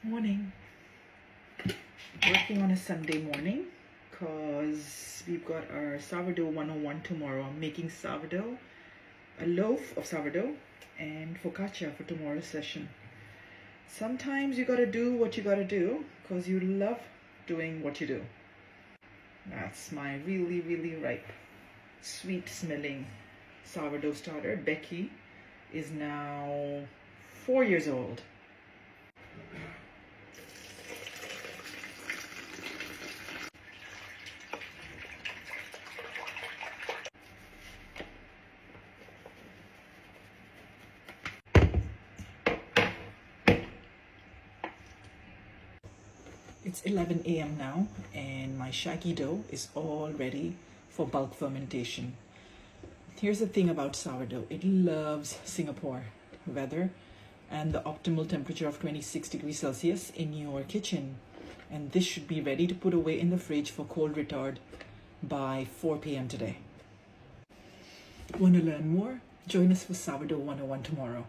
Morning. Working on a Sunday morning because we've got our sourdough 101 tomorrow. I'm making sourdough, a loaf of sourdough, and focaccia for tomorrow's session. Sometimes you gotta do what you gotta do because you love doing what you do. That's my really ripe, sweet smelling sourdough starter. Becky is now 4 years old. It's 11 a.m. now and my shaggy dough is all ready for bulk fermentation. Here's the thing about sourdough. It loves Singapore weather and the optimal temperature of 26 degrees Celsius in your kitchen. And this should be ready to put away in the fridge for cold retard by 4 p.m. today. Want to learn more? Join us for Sourdough 101 tomorrow.